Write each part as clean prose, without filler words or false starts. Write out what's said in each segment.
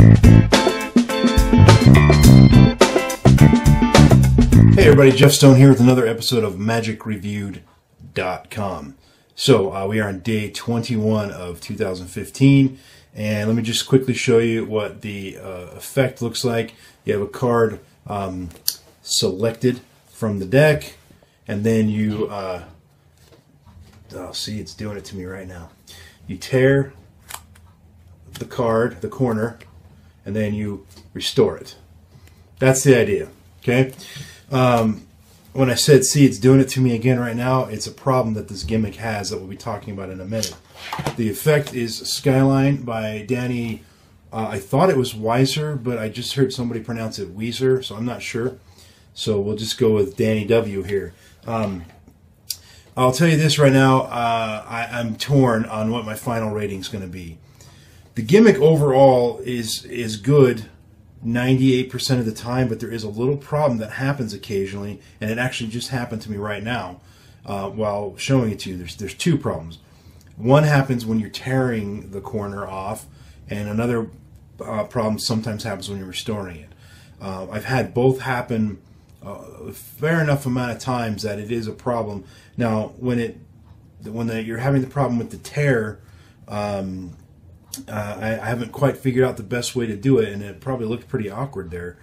Hey everybody, Jeff Stone here with another episode of MagicReviewed.com. So we are on day 21 of 2015, and let me just quickly show you what the effect looks like. You have a card selected from the deck, and then you, see, it's doing it to me right now. You tear the card, the corner, and then you restore it. That's the idea, okay? When I said, see, it's doing it to me again right now, it's a problem that this gimmick has that we'll be talking about in a minute. The effect is Skyline by Danny, I thought it was Weiser, but I just heard somebody pronounce it Weiser, so I'm not sure. So we'll just go with Danny W here. I'll tell you this right now, I'm torn on what my final rating is going to be. The gimmick overall is good 98% of the time, but there is a little problem that happens occasionally, and it actually just happened to me right now while showing it to you. There's two problems. One happens when you're tearing the corner off, and another problem sometimes happens when you're restoring it. I've had both happen a fair enough amount of times that it is a problem. Now, when you're having the problem with the tear, I haven't quite figured out the best way to do it, and it probably looked pretty awkward there.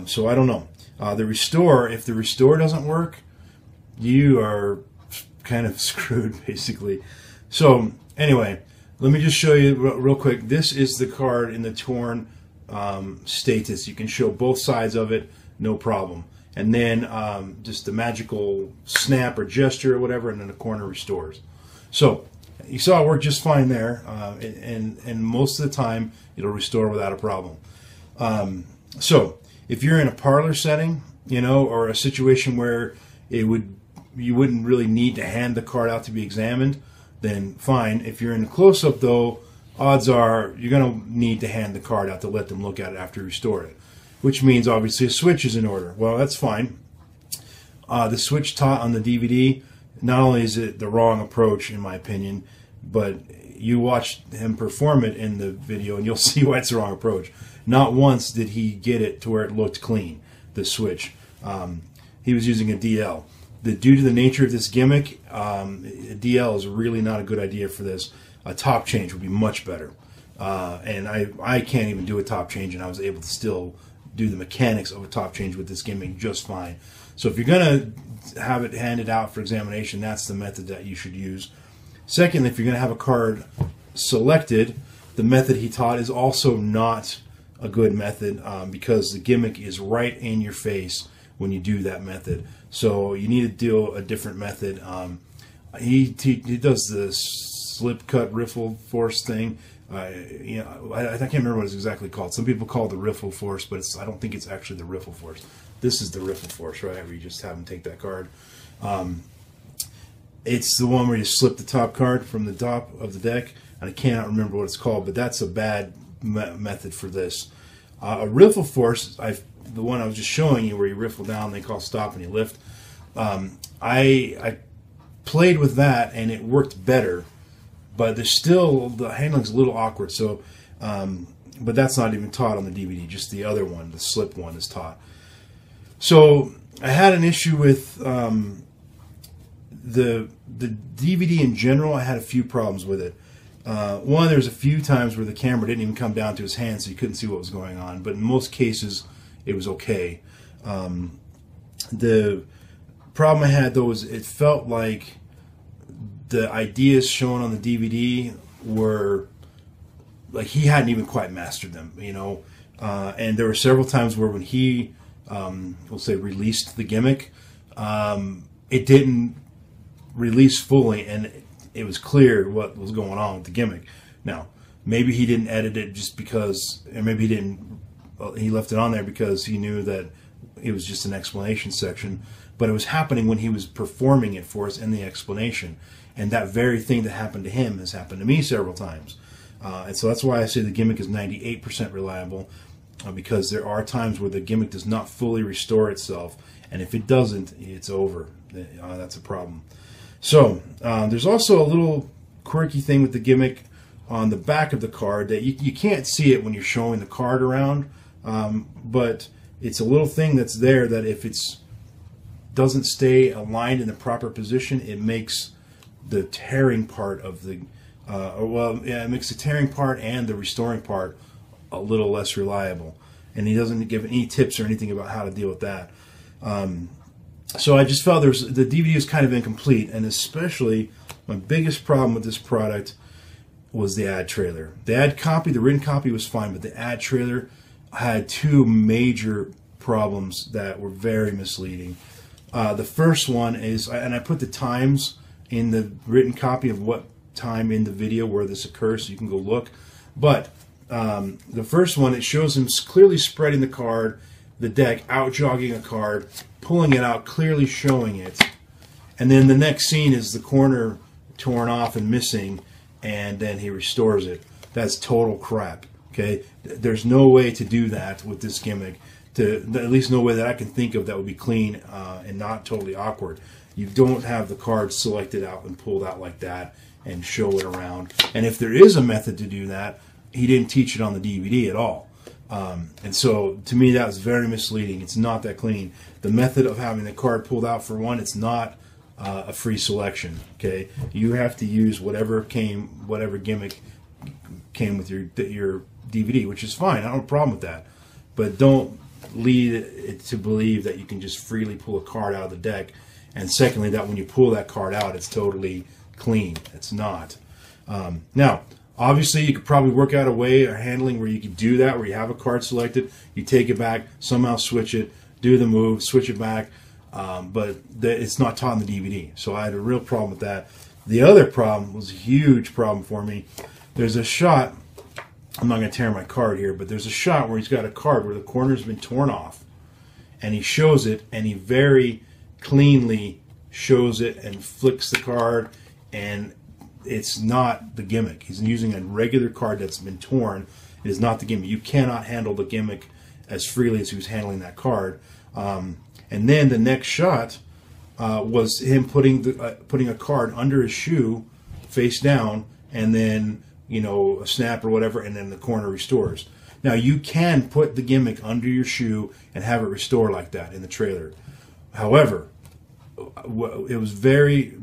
So I don't know. The restore, if the restore doesn't work, you are kind of screwed, basically. So anyway, let me just show you real quick. This is the card in the torn status. You can show both sides of it, no problem. And then just the magical snap or gesture or whatever, and then the corner restores. So you saw it work just fine there, and most of the time it'll restore without a problem. So if you're in a parlor setting, you know, or a situation where you wouldn't really need to hand the card out to be examined, then fine. If you're in a close-up, though, odds are you're going to need to hand the card out to let them look at it after you restore it, which means obviously a switch is in order. Well, that's fine. The switch taught on the DVD, not only is it the wrong approach, in my opinion, but you watch him perform it in the video and you'll see why it's the wrong approach. Not once did he get it to where it looked clean, the switch. He was using a DL. Due to the nature of this gimmick, a DL is really not a good idea for this. A top change would be much better. And I can't even do a top change, and I was able to still do the mechanics of a top change with this gimmick just fine. So if you're going to have it handed out for examination, that's the method that you should use. Second, if you're going to have a card selected, the method he taught is also not a good method because the gimmick is right in your face when you do that method. So you need to do a different method. He does the slip cut riffle force thing. You know, I can't remember what it's exactly called. Some people call it the riffle force, but I don't think it's actually the riffle force. This is the riffle force, right? Where you just have him take that card. It's the one where you slip the top card from the top of the deck, and I cannot remember what it's called, but that's a bad method for this. A riffle force, the one I was just showing you where you riffle down, they call stop and you lift. I played with that and it worked better, but there's still, the handling's a little awkward. So, but that's not even taught on the DVD. Just the other one, the slip one, is taught. So I had an issue with the DVD in general. I had a few problems with it. One, there's a few times where the camera didn't even come down to his hand, so you couldn't see what was going on. But in most cases, it was okay. The problem I had, though, was it felt like the ideas shown on the DVD were like he hadn't even quite mastered them, you know. And there were several times where when he, we'll say, released the gimmick, it didn't release fully, and it was clear what was going on with the gimmick. Now, maybe he didn't edit it just because, or maybe he didn't. He left it on there because he knew that it was just an explanation section. But it was happening when he was performing it for us in the explanation, and that very thing that happened to him has happened to me several times. And so that's why I say the gimmick is 98% reliable, because there are times where the gimmick does not fully restore itself, and if it doesn't, it's over. That's a problem. So there's also a little quirky thing with the gimmick. on the back of the card that you can't see it when you're showing the card around, but it's a little thing that's there that if it's doesn't stay aligned in the proper position, it makes the tearing part of the it makes the tearing part and the restoring part a little less reliable. And he doesn't give any tips or anything about how to deal with that. So I just felt the DVD was kind of incomplete, and especially my biggest problem with this product was the ad trailer. The ad copy, the written copy was fine, but the ad trailer had two major problems that were very misleading. The first one is, and I put the times in the written copy of what time in the video where this occurs, so you can go look. But the first one, it shows him clearly spreading the card, the deck, out jogging a card, pulling it out, clearly showing it. And then the next scene is the corner torn off and missing, and then he restores it. That's total crap. Okay, there's no way to do that with this gimmick. At least no way that I can think of that would be clean and not totally awkward. You don't have the card selected out and pulled out like that and show it around. And if there is a method to do that, he didn't teach it on the DVD at all. And so to me that was very misleading. It's not that clean. The method of having the card pulled out, for one, it's not a free selection. Okay, you have to use whatever gimmick came with your DVD, which is fine. I don't have a problem with that. But don't lead it to believe that you can just freely pull a card out of the deck. And secondly, that when you pull that card out, it's totally clean. It's not. Now, obviously, you could probably work out a way or handling where you could do that, where you have a card selected, you take it back, somehow switch it, do the move, switch it back, but it's not taught in the DVD. So I had a real problem with that. The other problem was a huge problem for me. There's a shot, I'm not going to tear my card here, but there's a shot where he's got a card where the corner's been torn off, and he shows it, and he very cleanly shows it and flicks the card, and it's not the gimmick. He's using a regular card that's been torn. It is not the gimmick. You cannot handle the gimmick as freely as he was handling that card. And then the next shot was him putting a card under his shoe, face down, and then a snap or whatever, and then the corner restores. Now you can put the gimmick under your shoe and have it restore like that in the trailer. However, it was very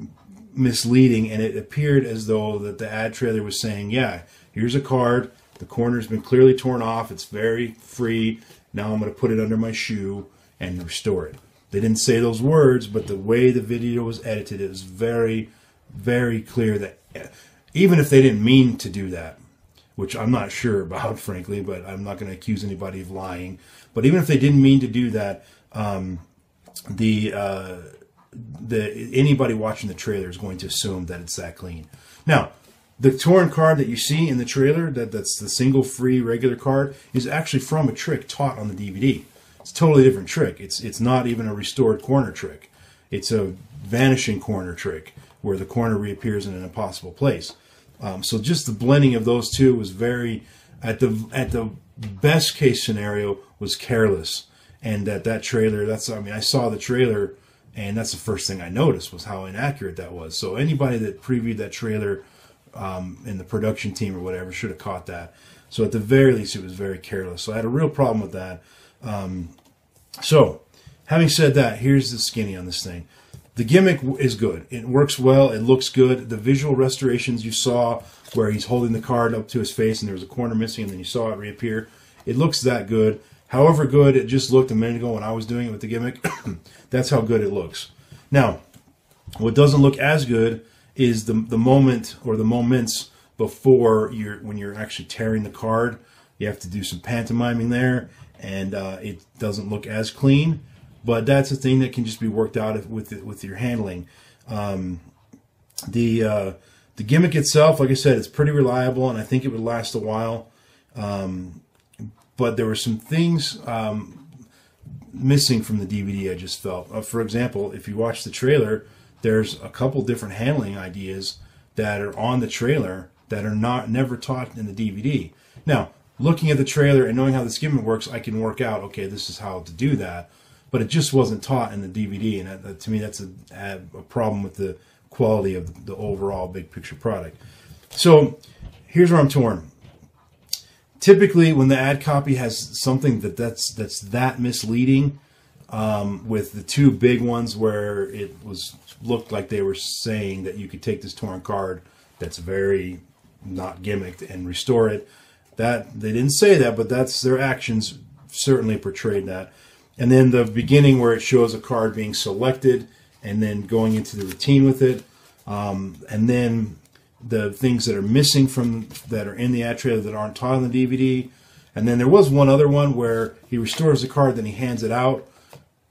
misleading, and it appeared as though that the ad trailer was saying, yeah, here's a card, the corner's been clearly torn off, it's very free, now I'm going to put it under my shoe and restore it. They didn't say those words, but the way the video was edited, it was very, very clear that even if they didn't mean to do that, which I'm not sure about, frankly, but I'm not going to accuse anybody of lying, but even if they didn't mean to do that, anybody watching the trailer is going to assume that it's that clean. Now, the torn card that you see in the trailer, that's the single free regular card, is actually from a trick taught on the DVD. It's a totally different trick. It's not even a restored corner trick. It's a vanishing corner trick where the corner reappears in an impossible place. So just the blending of those two was very, at the best case scenario, was careless. And that trailer, I saw the trailer, and that's the first thing I noticed was how inaccurate that was. So anybody that previewed that trailer in the production team or whatever should have caught that. So at the very least, it was very careless. So I had a real problem with that. So having said that, here's the skinny on this thing. The gimmick is good. It works well. It looks good. The visual restorations you saw where he's holding the card up to his face and there was a corner missing and then you saw it reappear, it looks that good. However good it just looked a minute ago when I was doing it with the gimmick, that's how good it looks. Now, what doesn't look as good is the moment or the moments before when you're actually tearing the card. You have to do some pantomiming there, and it doesn't look as clean. But that's a thing that can just be worked out with your handling. The gimmick itself, like I said, it's pretty reliable, and I think it would last a while. But there were some things missing from the DVD, I just felt. For example, if you watch the trailer, there's a couple different handling ideas that are on the trailer that are never taught in the DVD. Now, looking at the trailer and knowing how this gimmick works, I can work out, okay, this is how to do that. But it just wasn't taught in the DVD, and to me that's a problem with the quality of the overall big picture product. So here's where I'm torn. Typically, when the ad copy has something that's that misleading, with the two big ones where it looked like they were saying that you could take this torn card that's very not gimmicked and restore it. That they didn't say that, but that's their actions certainly portrayed that. And then the beginning where it shows a card being selected and then going into the routine with it, and then the things that are missing that are in the ad trailer that aren't taught on the DVD. And then there was one other one where he restores the card, then he hands it out.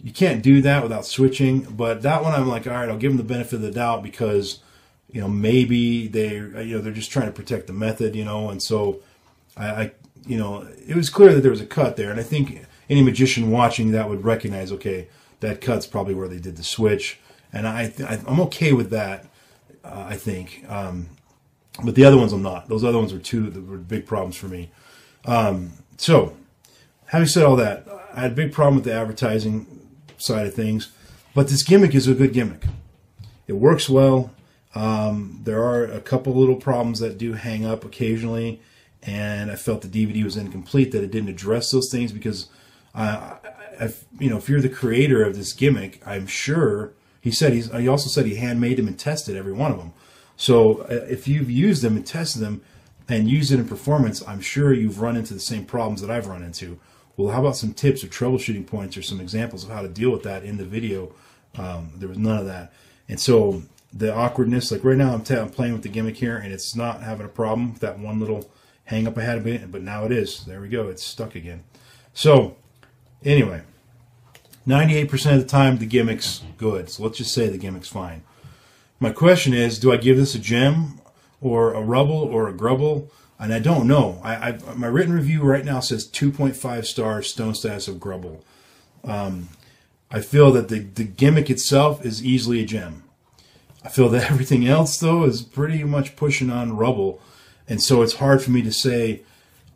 You can't do that without switching, but that one I'm like, all right, I'll give them the benefit of the doubt because, maybe they're just trying to protect the method, and so it was clear that there was a cut there, and I think any magician watching that would recognize, okay, that cut's probably where they did the switch, and I'm okay with that, I think, but the other ones I'm not. Those other ones were big problems for me. So, having said all that, I had a big problem with the advertising side of things, but this gimmick is a good gimmick. It works well. There are a couple little problems that do hang up occasionally, and I felt the DVD was incomplete, that it didn't address those things because, if you're the creator of this gimmick, I'm sure, he also said he handmade them and tested every one of them. So if you've used them and tested them and used it in performance, I'm sure you've run into the same problems that I've run into. Well, how about some tips or troubleshooting points or some examples of how to deal with that in the video? There was none of that. And so the awkwardness, like right now I'm playing with the gimmick here and it's not having a problem with that one little hang up I had a bit, but now it is. There we go. It's stuck again. So anyway, 98% of the time the gimmick's good. So let's just say the gimmick's fine. My question is, do I give this a gem or a rubble or a grubble? And I don't know. My written review right now says 2.5 stars, stone status of grubble. I feel that the gimmick itself is easily a gem. I feel that everything else, though, is pretty much pushing on rubble. And so it's hard for me to say.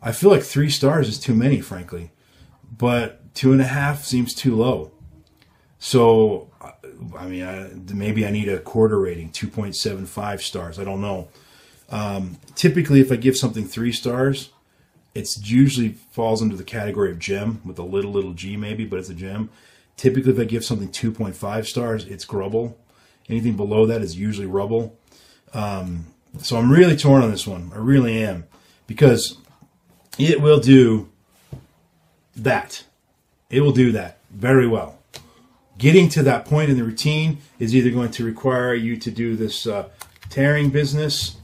I feel like 3 stars is too many, frankly. But 2.5 seems too low. So, maybe I need a quarter rating, 2.75 stars. I don't know. Typically, if I give something 3 stars, it's usually falls into the category of gem with a little g maybe, but it's a gem. Typically, if I give something 2.5 stars, it's grubble. Anything below that is usually rubble. So I'm really torn on this one. I really am. Because it will do that. It will do that very well. Getting to that point in the routine is either going to require you to do this tearing business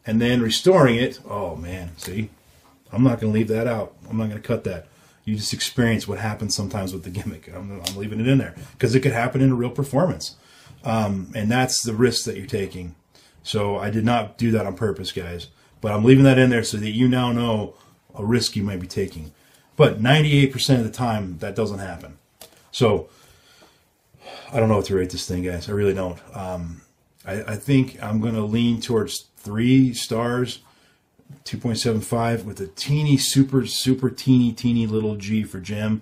and then restoring it. Oh, man, see? I'm not going to leave that out. I'm not going to cut that. You just experience what happens sometimes with the gimmick. I'm leaving it in there because it could happen in a real performance. And that's the risk that you're taking. So I did not do that on purpose, guys. But I'm leaving that in there so that you now know a risk you might be taking. But 98% of the time, that doesn't happen. So I don't know what to rate this thing, guys. I really don't. I think I'm going to lean towards 3 stars, 2.75 with a teeny, super teeny little G for gem.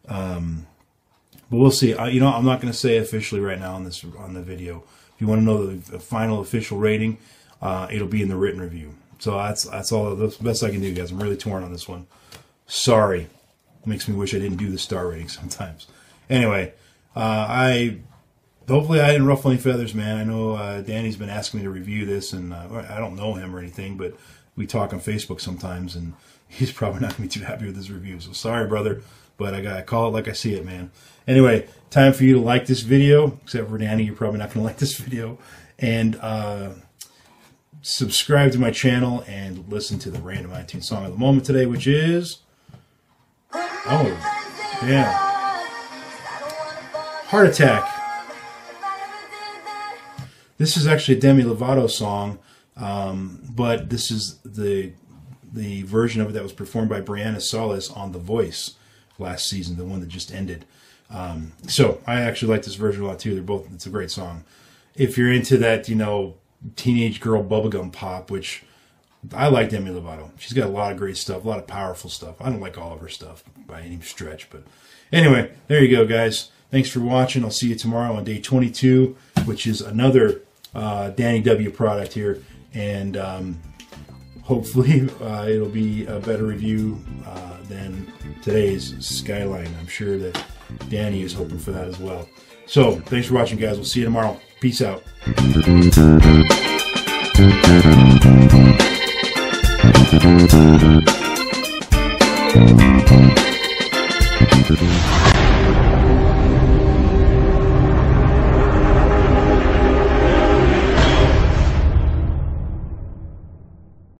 But we'll see. I'm not going to say officially right now on the video. If you want to know the final official rating, it'll be in the written review. So that's all. That's the best I can do, guys. I'm really torn on this one. Sorry. It makes me wish I didn't do the star rating sometimes. Anyway, hopefully I didn't ruffle any feathers, man. I know Danny's been asking me to review this, and I don't know him or anything, but we talk on Facebook sometimes, and he's probably not going to be too happy with his review. So sorry, brother, but I got to call it like I see it, man. Anyway, time for you to like this video, except for Danny, you're probably not going to like this video, and subscribe to my channel and listen to the random iTunes song of the moment today, which is, oh, yeah, Heart Attack. This is actually a Demi Lovato song, but this is the version of it that was performed by Brianna Solis on The Voice last season, the one that just ended. So I actually like this version a lot too. It's a great song. If you're into that, teenage girl bubblegum pop, which I like Demi Lovato. She's got a lot of great stuff, a lot of powerful stuff. I don't like all of her stuff by any stretch, but anyway, there you go, guys. Thanks for watching. I'll see you tomorrow on day 22, which is another Danny W product here, and hopefully it'll be a better review than today's Skyline. I'm sure that Danny is hoping for that as well. So thanks for watching, guys. We'll see you tomorrow. Peace out.